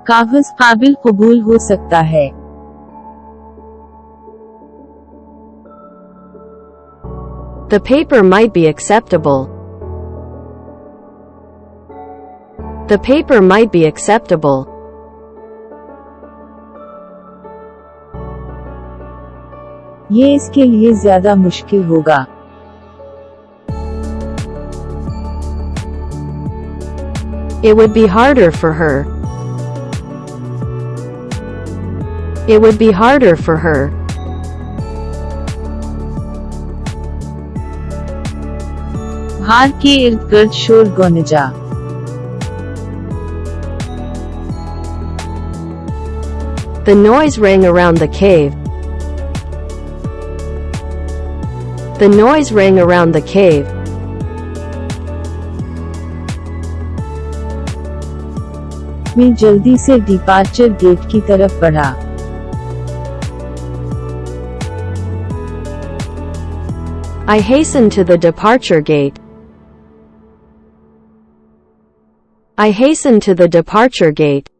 कागज काबिल कबूल हो सकता है। The paper might be acceptable. The paper might be acceptable. ये इसके लिए ज्यादा मुश्किल होगा। It would be harder for her. It would be harder for her. हार के इर्द गिर्द शोर गौनजा। The noise rang around the cave. The noise rang around the cave. मैं जल्दी से डिपार्चर गेट की तरफ बढ़ा। I hastened to the departure gate. I hastened to the departure gate.